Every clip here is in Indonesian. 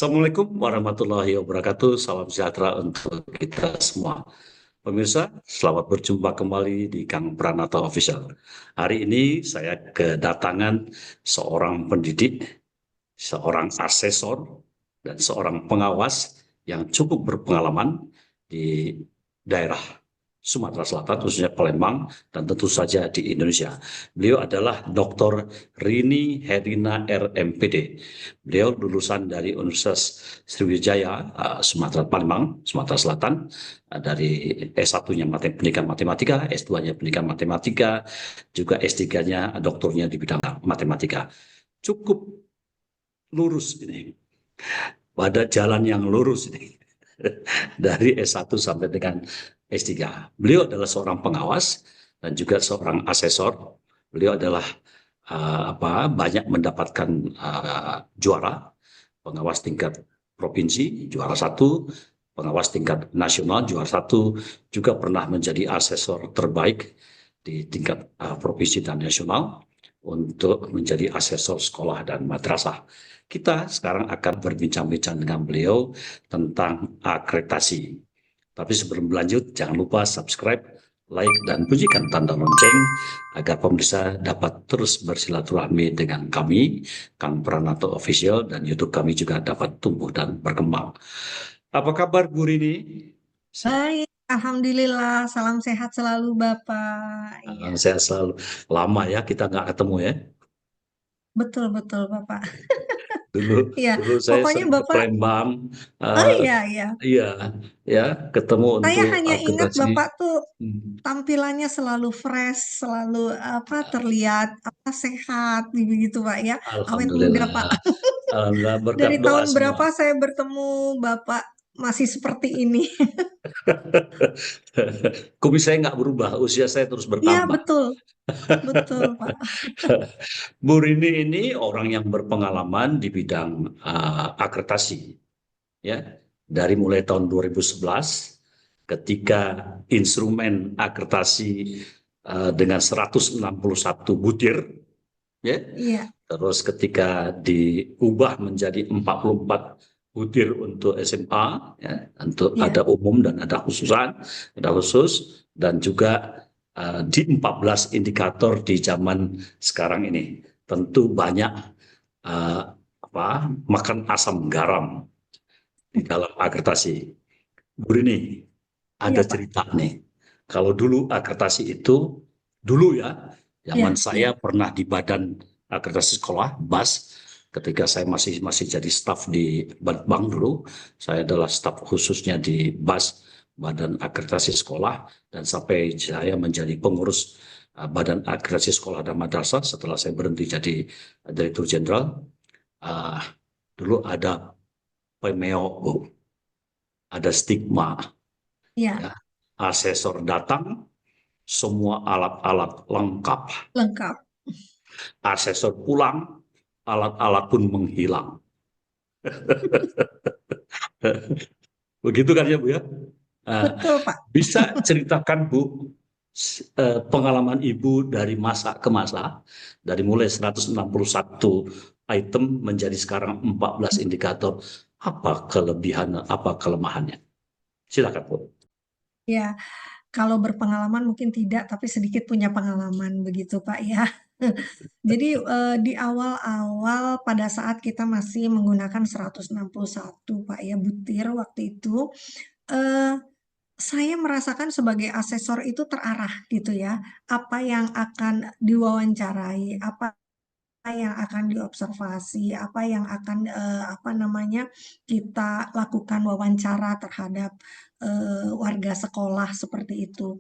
Assalamualaikum warahmatullahi wabarakatuh. Salam sejahtera untuk kita semua. Pemirsa, selamat berjumpa kembali di Kang Pranata Official. Hari ini saya kedatangan seorang pendidik, seorang asesor, dan seorang pengawas yang cukup berpengalaman di daerah Sumatera Selatan, khususnya Palembang, dan tentu saja di Indonesia. Beliau adalah Dr. Rini Herina RMPD. Beliau lulusan dari Universitas Sriwijaya, Sumatera Palembang, Sumatera Selatan, dari S1-nya pendidikan matematika, S2-nya pendidikan matematika, juga S3-nya doktornya di bidang matematika. Cukup lurus ini, pada jalan yang lurus ini. Dari S1 sampai dengan S3. Beliau adalah seorang pengawas dan juga seorang asesor. Beliau adalah banyak mendapatkan juara, pengawas tingkat provinsi juara 1, pengawas tingkat nasional juara 1, juga pernah menjadi asesor terbaik di tingkat provinsi dan nasional untuk menjadi asesor sekolah dan madrasah. Kita sekarang akan berbincang-bincang dengan beliau tentang akreditasi. Tapi sebelum lanjut, jangan lupa subscribe, like, dan bunyikan tanda lonceng agar pemirsa dapat terus bersilaturahmi dengan kami, Kang Pranato Official, dan YouTube kami juga dapat tumbuh dan berkembang. Apa kabar Bu Rini? Baik, Alhamdulillah. Salam sehat selalu, Bapak. Iya, Saya selalu lama ya kita nggak ketemu ya. betul-betul, Bapak. Dulu Iya, dulu saya pokoknya sering ke Bapak, Palembang, oh eh, iya, iya. iya ya ketemu Saya untuk hanya ingat akreditasi. Bapak tuh Hmm. tampilannya selalu fresh, selalu terlihat sehat, begitu, Pak ya. Awet muda, Pak. Alhamdulillah, alhamdulillah berkat Dari doa tahun semua. berapa saya bertemu Bapak masih seperti ini? Kumis saya nggak berubah, usia saya terus Iya, bertambah. betul, betul, Pak. Bu Rini ini orang yang berpengalaman di bidang akreditasi, ya, dari mulai tahun 2011 ketika instrumen akreditasi dengan 161 butir, ya, Iya, terus ketika diubah menjadi 44 butir untuk SMA, ya, untuk ada iya, umum dan ada khususan, ada khusus, dan juga di 14 indikator di zaman sekarang ini. Tentu banyak uh, makan asam garam di dalam akreditasi. Bu Rini, ada iya, Pak. cerita nih. Kalau dulu akreditasi itu, dulu ya, zaman Iya, saya iya, pernah di badan akreditasi sekolah, BAS, ketika saya masih jadi staf di Bank dulu, saya adalah staf khususnya di BAS, Badan Akreditasi Sekolah, dan sampai saya menjadi pengurus Badan Akreditasi Sekolah dan Madrasah setelah saya berhenti jadi Direktur Jenderal. Uh, Dulu ada pemeo, Bu, ada stigma, iya, ya. Asesor datang, semua alat-alat lengkap. lengkap. Asesor pulang, alat-alat pun menghilang. Begitu kan ya Bu ya? Nah, Betul, Pak. bisa ceritakan Bu pengalaman Ibu dari masa ke masa, dari mulai 161 item menjadi sekarang 14 indikator. Apa kelebihan, apa kelemahannya? Silakan Bu. Ya, kalau berpengalaman mungkin tidak, tapi sedikit punya pengalaman begitu, Pak ya. Jadi di awal-awal pada saat kita masih menggunakan 161 Pak ya butir waktu itu, eh, saya merasakan sebagai asesor itu terarah gitu ya. Apa yang akan diwawancarai, apa yang akan diobservasi, apa yang akan apa namanya kita lakukan wawancara terhadap warga sekolah seperti itu.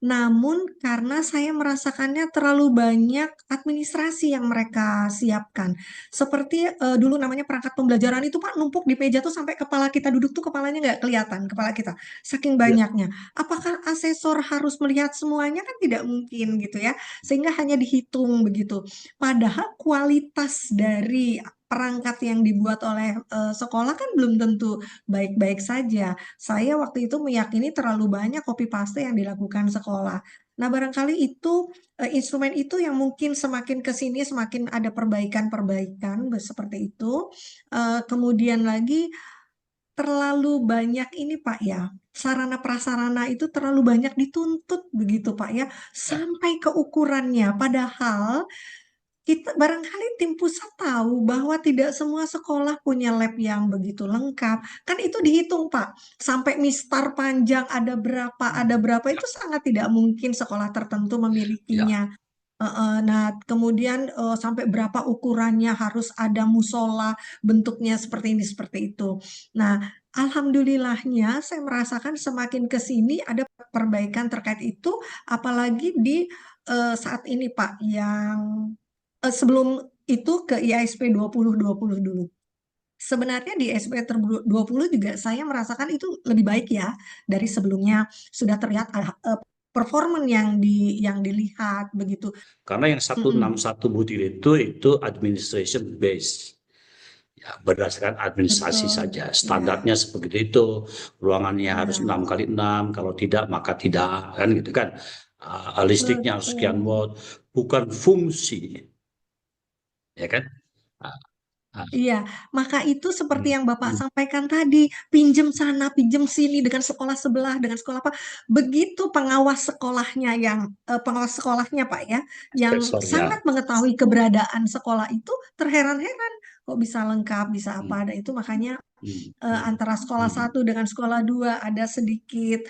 Namun karena saya merasakannya terlalu banyak administrasi yang mereka siapkan. Seperti dulu namanya perangkat pembelajaran itu Pak numpuk di meja tuh sampai kepala kita duduk tuh kepalanya nggak kelihatan kepala kita. Saking Ya, banyaknya. Apakah asesor harus melihat semuanya kan tidak mungkin gitu ya. Sehingga hanya dihitung begitu. Padahal kualitas dari perangkat yang dibuat oleh sekolah kan belum tentu baik-baik saja. Saya waktu itu meyakini terlalu banyak copy paste yang dilakukan sekolah. Nah, barangkali itu instrumen itu yang mungkin semakin ke sini semakin ada perbaikan-perbaikan seperti itu. Kemudian lagi terlalu banyak ini Pak ya, sarana prasarana itu terlalu banyak dituntut begitu Pak ya, Ya, sampai ke ukurannya. Padahal kita barangkali tim pusat tahu bahwa tidak semua sekolah punya lab yang begitu lengkap. Kan itu dihitung Pak, sampai mistar panjang ada berapa ya, itu sangat tidak mungkin sekolah tertentu ya. memilikinya. Nah, kemudian sampai berapa ukurannya harus ada musola bentuknya seperti ini seperti itu. Nah, alhamdulillahnya saya merasakan semakin ke sini ada perbaikan terkait itu, apalagi di saat ini Pak, yang sebelum itu ke IASP 2020 dulu. Sebenarnya di IASP 2020 juga saya merasakan itu lebih baik ya dari sebelumnya, sudah terlihat performan yang dilihat begitu. Karena yang Mm-mm. 161 butir itu administration based. Ya, berdasarkan administrasi Betul, saja. ya, Standarnya seperti itu. Ruangannya harus ya, 6 kali 6, kalau tidak maka tidak, kan gitu kan. Listriknya harus sekian betul. watt, bukan fungsi, ya kan? Ah, ah, Iya, maka itu seperti hmm, yang Bapak hmm. sampaikan tadi, pinjem sana, pinjem sini dengan sekolah sebelah, dengan sekolah apa. Begitu pengawas sekolahnya Pak ya, yang Spesor sangat ya. mengetahui keberadaan sekolah itu terheran-heran kok bisa lengkap, bisa apa Hmm, ada itu makanya hmm, hmm, antara sekolah hmm. satu dengan sekolah dua ada sedikit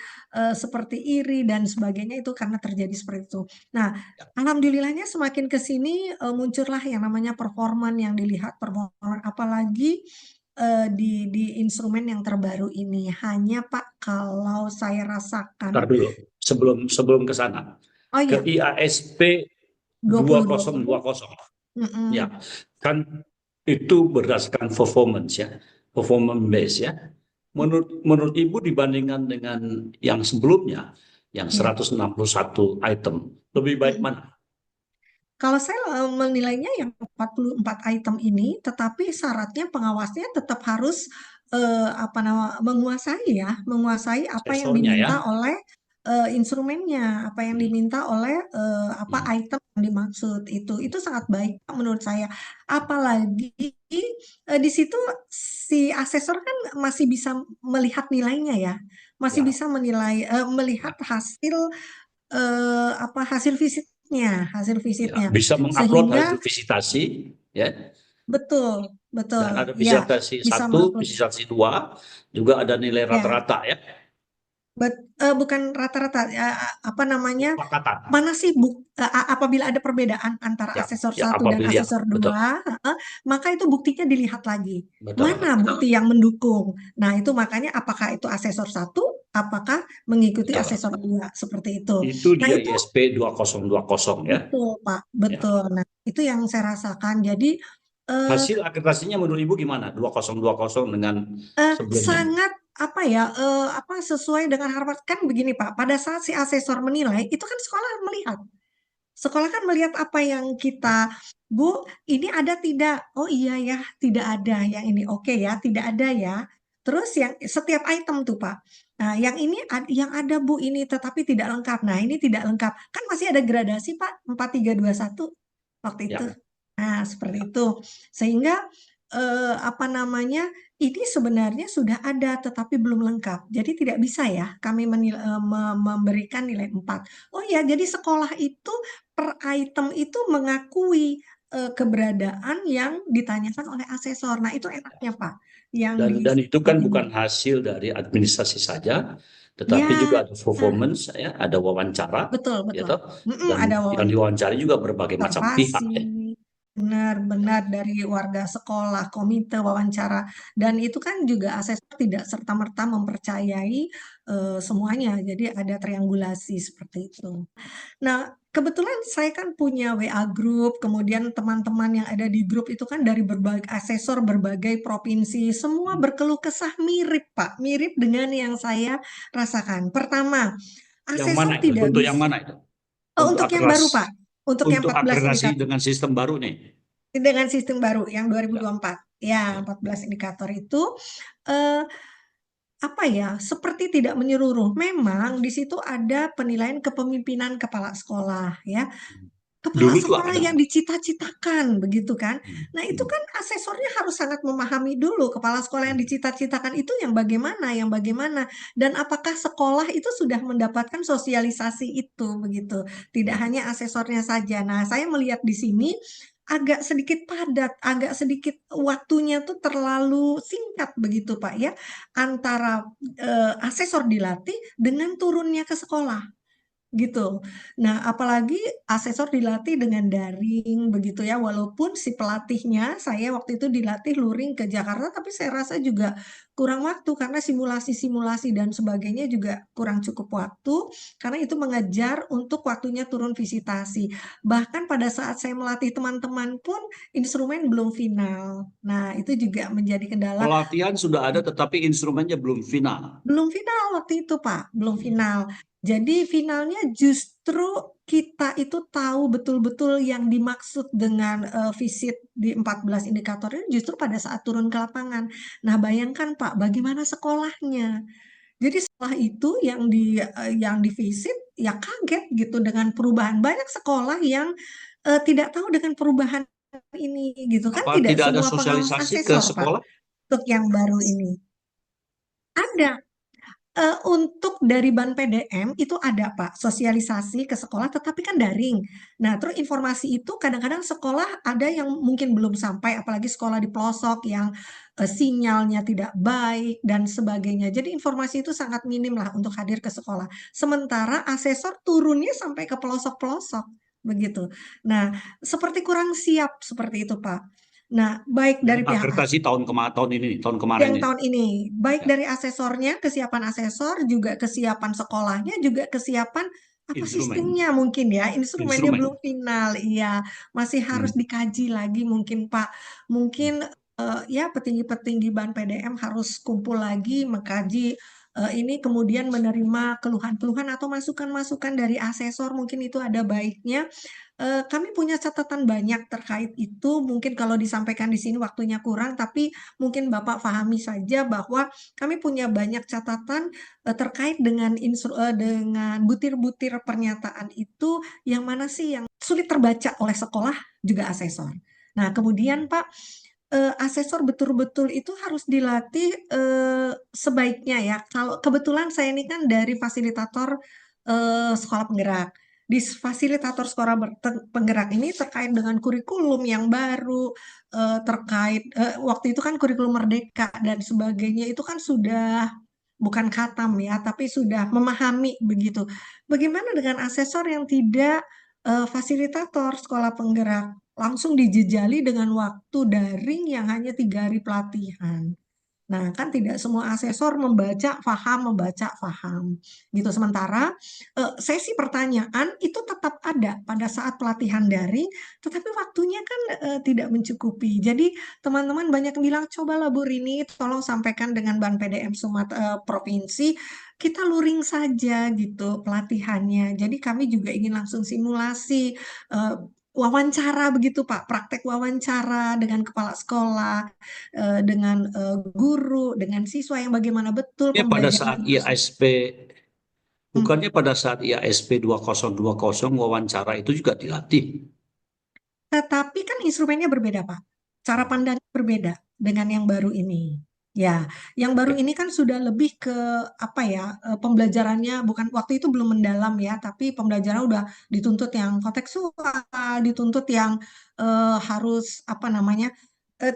seperti iri dan sebagainya itu karena terjadi seperti itu. Nah, alhamdulillahnya semakin ke sini muncullah yang namanya performan yang dilihat performan apalagi di instrumen yang terbaru ini. Hanya Pak kalau saya rasakan, Ntar dulu, sebelum sebelum ke sana, oh ke iya, IASP 2020. 2020. Ya, Mm-mm. kan itu berdasarkan performance ya, performance base ya. Menurut menurut Ibu dibandingkan dengan yang sebelumnya, yang Iya. 161 item, lebih baik Mm-mm. mana? Kalau saya menilainya yang 44 item ini, tetapi syaratnya pengawasnya tetap harus apa nama menguasai ya, menguasai apa yang Asesornya ya. diminta oleh instrumennya, apa yang Hmm, diminta oleh apa hmm, item yang dimaksud itu sangat baik Pak, menurut saya. Apalagi di situ si asesor kan masih bisa melihat nilainya ya, masih ya, bisa melihat ya, hasil apa hasil ya. visitnya Bisa mengupload sehingga hasil visitasi ya, betul betul dan ada ya visitasi bisa satu, mengupload visitasi dua, juga ada nilai ya. rata-rata ya, Bukan rata-rata ya, apa namanya kesepakatan. mana sih apabila ada perbedaan antara Ya, asesor ya satu dan apabila ya, asesor betul, dua, maka itu buktinya dilihat lagi mana betul, bukti yang mendukung. Nah itu makanya apakah itu asesor satu, apakah mengikuti betul. asesor dua seperti itu. Itu Nah dia itu ISP 2020 ya. betul Pak, Ya. betul. Nah itu yang saya rasakan. Jadi eh, Hasil akreditasinya menurut Ibu gimana? 2020 dengan sebelumnya. sangat apa ya apa sesuai dengan harapan kan begini Pak. Pada saat si asesor menilai itu kan sekolah kan melihat apa yang kita Bu ini ada tidak? Oh iya ya tidak ada yang ini oke ya tidak ada ya. Terus yang setiap item tuh Pak. Nah yang ini yang ada Bu ini tetapi tidak lengkap. Nah ini tidak lengkap kan masih ada gradasi Pak 4321 waktu itu. Ya, Nah seperti ya. itu sehingga apa namanya ini sebenarnya sudah ada tetapi belum lengkap. Jadi tidak bisa ya kami memberikan nilai 4. Oh ya, jadi sekolah itu per item itu mengakui keberadaan yang ditanyakan oleh asesor. Nah, itu enaknya Pak, yang di Dan itu kan ini. bukan hasil dari administrasi saja, tetapi juga Ya, ada performance, ya, ada wawancara, betul, ya betul. toh, Mm-mm, dan ada yang diwawancari juga berbagai macam pihak. observasi, Ya. Ya. benar-benar dari warga sekolah, komite wawancara, dan itu kan juga asesor tidak serta-merta mempercayai semuanya, jadi ada triangulasi seperti itu. Nah, kebetulan saya kan punya WA group, kemudian teman-teman yang ada di grup itu kan dari berbagai asesor berbagai provinsi, semua Hmm. berkeluh kesah mirip, Pak, mirip dengan yang saya rasakan. Pertama, Yang mana asesor itu? tidak Untuk yang bisa, mana itu? Untuk untuk yang baru, akreditasi, Pak, untuk yang untuk 14 akreditasi indikator. dengan sistem baru nih. dengan sistem baru yang Ya, 2024. Ya, ya. 14 indikator itu eh, apa ya, seperti tidak menyeluruh. Memang di situ ada penilaian kepemimpinan kepala sekolah ya. Kepala Dulu juga sekolah ada. yang dicita-citakan begitu kan. Hmm, Nah, itu hmm, kan asesornya harus sangat memahami dulu kepala sekolah yang hmm, dicita-citakan itu yang bagaimana dan apakah sekolah itu sudah mendapatkan sosialisasi itu begitu. Tidak hmm. hanya asesornya saja. Nah, saya melihat di sini agak sedikit padat, agak sedikit waktunya tuh terlalu singkat begitu Pak ya antara asesor dilatih dengan turunnya ke sekolah gitu. Nah, apalagi asesor dilatih dengan daring begitu ya, walaupun si pelatihnya saya waktu itu dilatih luring ke Jakarta, tapi saya rasa juga kurang waktu karena simulasi-simulasi dan sebagainya juga kurang cukup waktu karena itu mengejar untuk waktunya turun visitasi. Bahkan pada saat saya melatih teman-teman pun instrumen belum final. Nah, itu juga menjadi kendala. Pelatihan sudah ada, tetapi instrumennya belum final. Belum final waktu itu, Pak. Belum Hmm. final. Jadi finalnya justru kita itu tahu betul-betul yang dimaksud dengan visit di 14 indikator ini justru pada saat turun ke lapangan. Nah, bayangkan Pak, bagaimana sekolahnya. Jadi setelah itu yang divisit ya kaget gitu dengan perubahan. Banyak sekolah yang tidak tahu dengan perubahan ini gitu kan Apa tidak tidak ada semua pengawas sosialisasi ke asesor, Pak, sekolah? untuk yang baru ini. Ada. Untuk dari Ban PDM itu ada Pak, sosialisasi ke sekolah tetapi kan daring. Nah, terus informasi itu kadang-kadang sekolah ada yang mungkin belum sampai, apalagi sekolah di pelosok yang sinyalnya tidak baik dan sebagainya. Jadi informasi itu sangat minim lah untuk hadir ke sekolah. Sementara asesor turunnya sampai ke pelosok-pelosok begitu. Nah, seperti kurang siap seperti itu Pak. Nah, baik Yang dari pihak akreditasi tahun ini, tahun kemarin yang ini. tahun ini, baik Ya. dari asesornya, kesiapan asesor, juga kesiapan sekolahnya, juga kesiapan apa Instrumen, sistemnya mungkin ya, instrumennya belum instrumen. final, iya masih harus Hmm. dikaji lagi mungkin Pak, mungkin ya petinggi-petinggi Ban PDM harus kumpul lagi mengkaji ini kemudian menerima keluhan-keluhan atau masukan-masukan dari asesor mungkin itu ada baiknya. Kami punya catatan banyak terkait itu. Mungkin kalau disampaikan di sini waktunya kurang, tapi mungkin Bapak pahami saja bahwa kami punya banyak catatan terkait dengan butir-butir pernyataan itu yang mana sih yang sulit terbaca oleh sekolah juga asesor. Nah, kemudian Pak, asesor betul-betul itu harus dilatih sebaiknya ya. Kalau kebetulan saya ini kan dari fasilitator sekolah penggerak. Di fasilitator sekolah penggerak ini terkait dengan kurikulum yang baru, terkait waktu itu kan kurikulum Merdeka dan sebagainya itu kan sudah bukan khatam ya, tapi sudah memahami begitu. Bagaimana dengan asesor yang tidak fasilitator sekolah penggerak? Langsung dijejali dengan waktu daring yang hanya 3 hari pelatihan. Nah, kan tidak semua asesor membaca, paham, gitu. Sementara sesi pertanyaan itu tetap ada pada saat pelatihan daring, tetapi waktunya kan tidak mencukupi. Jadi teman-teman banyak yang bilang, cobalah Bu Rini, tolong sampaikan dengan Ban PDM Sumatera Provinsi, kita luring saja gitu pelatihannya. Jadi kami juga ingin langsung simulasi. eh, Wawancara begitu Pak, praktek wawancara dengan kepala sekolah, dengan guru, dengan siswa yang bagaimana betul Ya, pada pembelajaran saat itu harus. IASP, Hmm. bukannya pada saat IASP 2020 wawancara itu juga dilatih. Tetapi kan instrumennya berbeda, Pak. Cara Hmm. pandangnya berbeda dengan yang baru ini. Ya, yang baru Ya. ini kan sudah lebih ke apa ya, pembelajarannya bukan waktu itu belum mendalam ya, tapi pembelajaran udah dituntut yang kontekstual, dituntut yang harus apa namanya,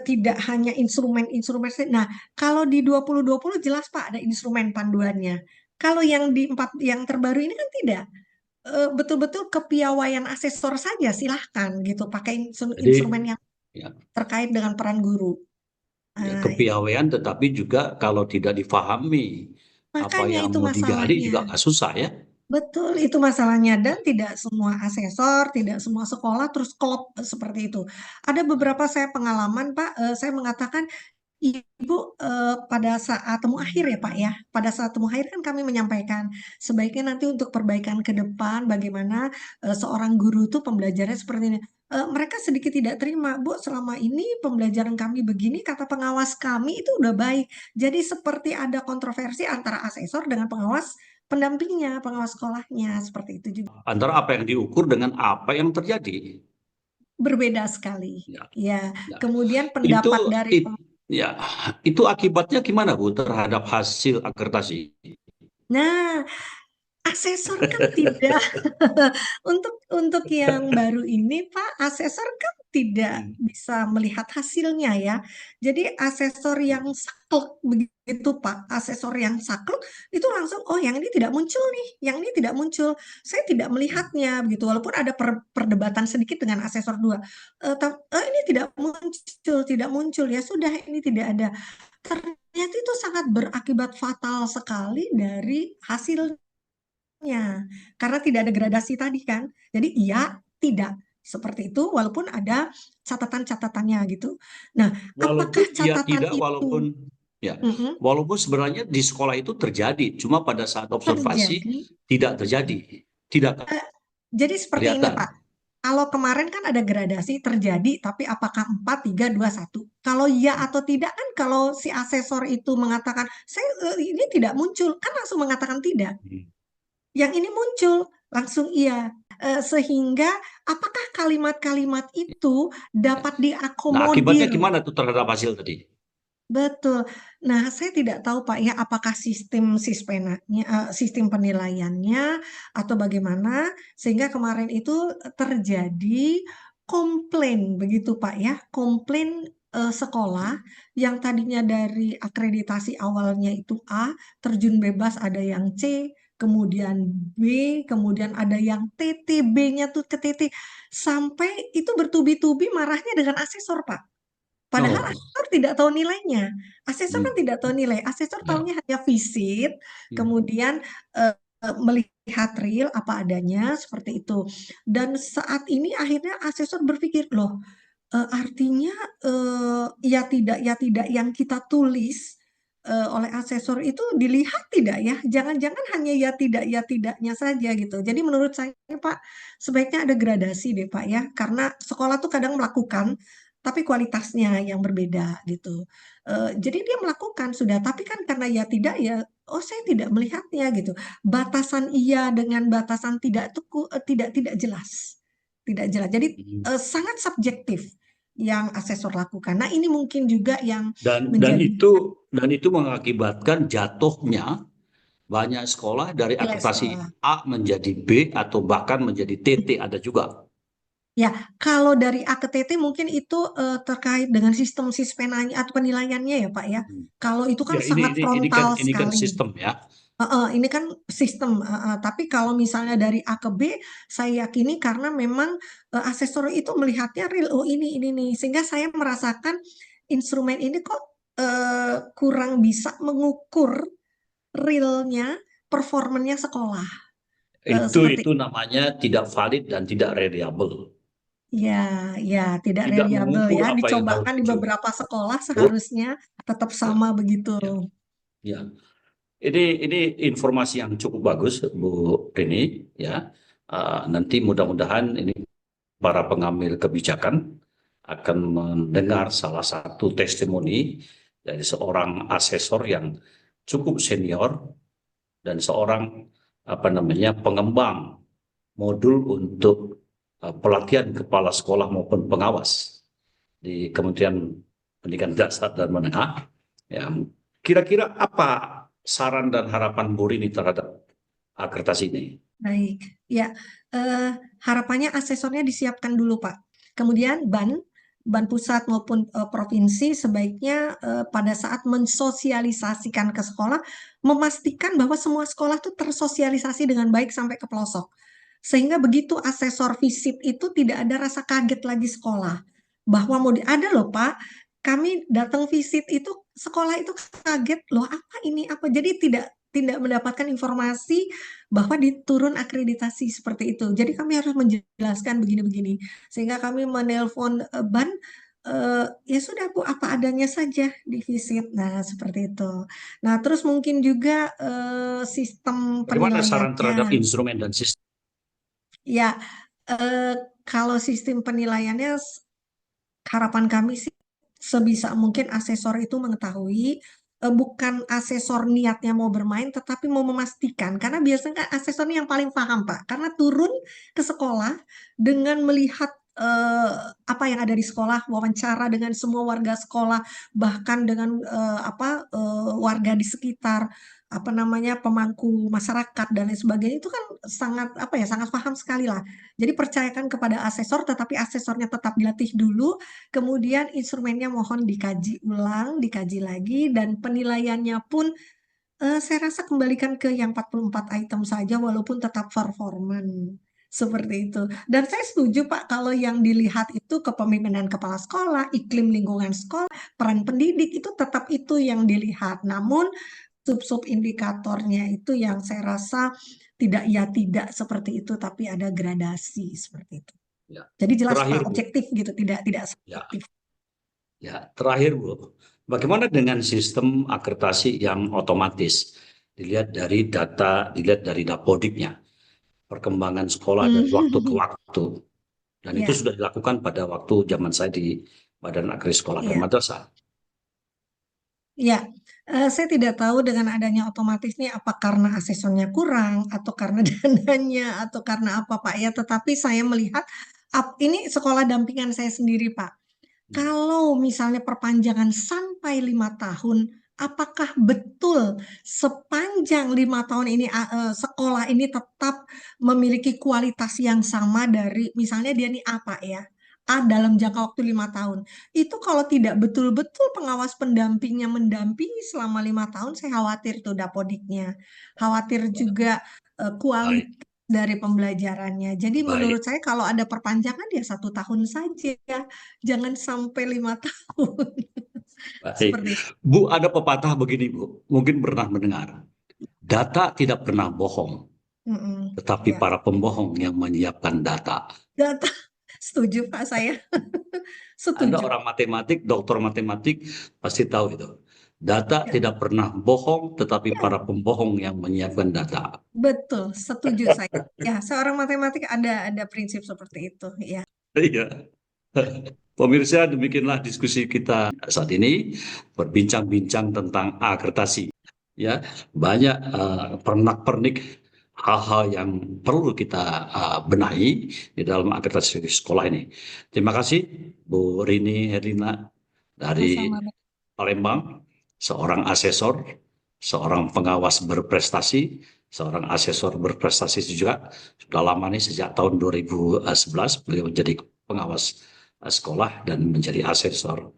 tidak hanya instrumen-instrumen. Nah, kalau di 2020 jelas Pak ada instrumen panduannya. Kalau yang di yang terbaru ini kan tidak. Betul-betul kepiawaian asesor saja silahkan gitu pakai Jadi instrumen yang ya, terkait dengan peran guru. ya, Nah, kepiawaian, tetapi juga kalau tidak difahami apa makanya yang itu mau digali masalahnya. juga nggak susah ya. Betul, itu masalahnya dan tidak semua asesor, tidak semua sekolah terus klop seperti itu. Ada beberapa saya pengalaman, Pak, saya mengatakan Ibu, pada saat temu akhir ya Pak ya, pada saat temu akhir kan kami menyampaikan sebaiknya nanti untuk perbaikan ke depan bagaimana seorang guru tuh pembelajarannya seperti ini. Mereka sedikit tidak terima, Bu, selama ini pembelajaran kami begini, kata pengawas kami itu udah baik. Jadi seperti ada kontroversi antara asesor dengan pengawas pendampingnya, pengawas sekolahnya, seperti itu juga. Antara apa yang diukur dengan apa yang terjadi. Berbeda sekali. Ya, Ya, ya. kemudian Itu, pendapat dari ya, itu akibatnya gimana Bu terhadap hasil akreditasi? Nah, asesor kan tidak untuk yang baru ini Pak, asesor kan tidak Hmm. bisa melihat hasilnya ya. Jadi asesor yang saklek begitu Pak, asesor yang saklek itu langsung oh yang ini tidak muncul nih, yang ini tidak muncul. Saya tidak melihatnya begitu. Walaupun ada perdebatan sedikit dengan asesor dua. Ini tidak muncul, tidak muncul ya sudah ini tidak ada. Ternyata itu sangat berakibat fatal sekali dari hasil karena tidak ada gradasi tadi kan. Jadi iya, tidak. Seperti itu walaupun ada catatan-catatannya gitu. Nah, apakah Walaupun iya catatan tidak, itu walaupun ya, mm-mm, walaupun sebenarnya di sekolah itu terjadi, cuma pada saat observasi terjadi? tidak terjadi, tidak Eh, jadi seperti ini Pak. kelihatan. Kalau kemarin kan ada gradasi terjadi, tapi apakah 4, 3, 2, 1? Kalau iya atau tidak kan kalau si asesor itu mengatakan, saya ini tidak muncul, kan langsung mengatakan tidak. Hmm. Yang ini muncul, langsung iya. Sehingga apakah kalimat-kalimat itu dapat Nah, akibatnya diakomodir? gimana tuh terhadap hasil tadi? Betul. Nah, saya tidak tahu Pak ya apakah sistem sispenanya, sistem penilaiannya atau bagaimana sehingga kemarin itu terjadi komplain begitu Pak ya, komplain sekolah yang tadinya dari akreditasi awalnya itu A, terjun bebas ada yang C, kemudian B, kemudian ada yang TT, B-nya tuh ke TT, sampai itu bertubi-tubi marahnya dengan asesor Pak. Padahal Oh, asesor tidak tahu nilainya. Asesor kan hmm, tidak tahu nilai. Asesor ya. tahunya hanya visit, Hmm. kemudian melihat real apa adanya seperti itu. Dan saat ini akhirnya asesor berpikir, loh, artinya ya tidak yang kita tulis oleh asesor itu dilihat tidak ya? Jangan-jangan hanya ya tidaknya saja gitu. Jadi menurut saya Pak, sebaiknya ada gradasi deh Pak ya, karena sekolah tuh kadang melakukan tapi kualitasnya yang berbeda gitu. Jadi dia melakukan sudah, tapi kan karena ya tidak ya, oh saya tidak melihatnya gitu. Batasan iya dengan batasan tidak itu tidak jelas, tidak jelas. Jadi Hmm. sangat subjektif yang asesor lakukan. Nah ini mungkin juga yang Dan dan menjadi itu dan itu mengakibatkan jatuhnya banyak sekolah dari nilai sekolah. akreditasi A menjadi B atau bahkan menjadi TT ada juga. Ya, kalau dari A ke TT mungkin itu terkait dengan sistem sispenanya atau penilaiannya ya Pak ya. Hmm. Kalau itu kan Ya sangat frontal ini kan sekali. sistem ya. Ini kan sistem, tapi kalau misalnya dari A ke B, saya yakini karena memang asesor itu melihatnya real, oh ini nih, sehingga saya merasakan instrumen ini kok kurang bisa mengukur realnya, performanya sekolah. Seperti Itu namanya tidak valid dan tidak reliable. ya, ya tidak Tidak reliable mengukur ya, apa yang harus dicobakan di dicoba. beberapa sekolah seharusnya tetap Ya, sama begitu. ya, ya. Ini informasi yang cukup bagus, Bu Rini. Ya, nanti mudah-mudahan ini para pengambil kebijakan akan mendengar salah satu testimoni dari seorang asesor yang cukup senior dan seorang apa namanya pengembang modul untuk pelatihan kepala sekolah maupun pengawas di Kementerian Pendidikan Dasar dan Menengah. Ya, kira-kira apa saran dan harapan Bu Rini terhadap akreditasi ini? Baik, ya, eh, harapannya asesornya disiapkan dulu, Pak. Kemudian ban pusat maupun provinsi sebaiknya pada saat mensosialisasikan ke sekolah, memastikan bahwa semua sekolah itu tersosialisasi dengan baik sampai ke pelosok. Sehingga begitu asesor visit itu tidak ada rasa kaget lagi sekolah. Bahwa ada loh Pak, kami datang visit itu sekolah itu kaget loh apa ini apa. Jadi tidak tidak mendapatkan informasi bahwa diturun akreditasi seperti itu. Jadi kami harus menjelaskan begini-begini. Sehingga kami menelpon ban, Ya sudah Bu, apa adanya saja di visit. Nah, seperti itu. Nah, terus mungkin juga sistem Bagaimana saran penilaiannya. terhadap instrumen dan sistem? Ya, eh, kalau sistem penilaiannya harapan kami sih sebisa mungkin asesor itu mengetahui, bukan asesor niatnya mau bermain tetapi mau memastikan, karena biasanya kan asesor ini yang paling paham Pak, karena turun ke sekolah dengan melihat apa yang ada di sekolah, wawancara dengan semua warga sekolah, bahkan dengan warga di sekitar, apa namanya, pemangku masyarakat dan lain sebagainya, itu kan sangat apa ya, sangat paham sekali lah. Jadi percayakan kepada asesor, tetapi asesornya tetap dilatih dulu. Kemudian instrumennya mohon dikaji ulang, dikaji lagi, dan penilaiannya pun saya rasa kembalikan ke yang 44 item saja walaupun tetap performan. Seperti itu. Dan saya setuju Pak kalau yang dilihat itu kepemimpinan kepala sekolah, iklim lingkungan sekolah, peran pendidik itu tetap itu yang dilihat. Namun sub-sub indikatornya itu yang saya rasa tidak ya tidak seperti itu tapi ada gradasi seperti itu. Ya. Jadi jelas Terakhir Pak, Bu, objektif gitu, tidak ya, subjektif. terakhir Bu, bagaimana dengan sistem akreditasi yang otomatis? Dilihat dari data, dilihat dari dapodiknya, perkembangan sekolah dari waktu ke Hmm, waktu. Dan itu ya, sudah dilakukan pada waktu zaman saya di Badan Akreditasi Sekolah dan iya, Madrasah. iya. Saya tidak tahu dengan adanya otomatis ini apa karena asesornya kurang atau karena dananya atau karena apa Pak ya. Tetapi saya melihat ini sekolah dampingan saya sendiri Pak. Hmm. Kalau misalnya perpanjangan sampai 5 tahun, apakah betul sepanjang 5 tahun ini sekolah ini tetap memiliki kualitas yang sama dari misalnya dia ini apa ya? A dalam jangka waktu 5 tahun. Itu kalau tidak betul-betul pengawas pendampingnya mendampingi selama 5 tahun, saya khawatir tuh dapodiknya. Khawatir juga Baik, kualitas dari pembelajarannya. Jadi baik, menurut saya kalau ada perpanjangan ya 1 tahun saja. Jangan sampai 5 tahun. baik. Seperti itu. Bu, ada pepatah begini, Bu. Mungkin pernah mendengar. Data tidak pernah bohong, Mm-mm. tetapi Ya, para pembohong yang menyiapkan data. data. Setuju Pak saya. Anda Setuju. orang matematik, doktor matematik, pasti tahu itu. Data Ya, tidak pernah bohong, tetapi ya, para pembohong yang menyiapkan data. betul. Setuju saya. Ya, seorang matematik ada prinsip seperti itu. Ya. Iya. Pemirsa, demikianlah diskusi kita saat ini berbincang-bincang tentang akreditasi. Ya, banyak pernak-pernik hal-hal yang perlu kita benahi di dalam akreditasi sekolah ini. Terima kasih Bu Rini Herlina dari Sama-sama. Palembang, seorang asesor, seorang pengawas berprestasi, seorang asesor berprestasi juga. Sudah lama nih, sejak tahun 2011 beliau menjadi pengawas sekolah dan menjadi asesor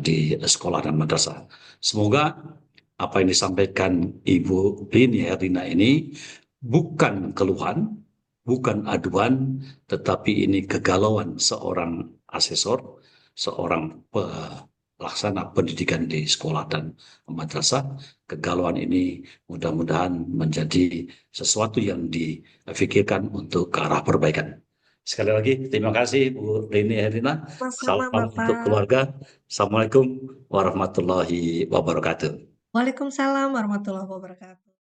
di sekolah dan madrasah. Semoga apa yang disampaikan Ibu Rini Herlina ini bukan keluhan, bukan aduan, tetapi ini kegalauan seorang asesor, seorang pelaksana pendidikan di sekolah dan madrasah. Kegalauan ini mudah-mudahan menjadi sesuatu yang difikirkan untuk ke arah perbaikan. Sekali lagi, terima kasih Bu Rini Herlina. Sama-sama Salam untuk Bapak. keluarga. Assalamualaikum warahmatullahi wabarakatuh. Waalaikumsalam warahmatullahi wabarakatuh.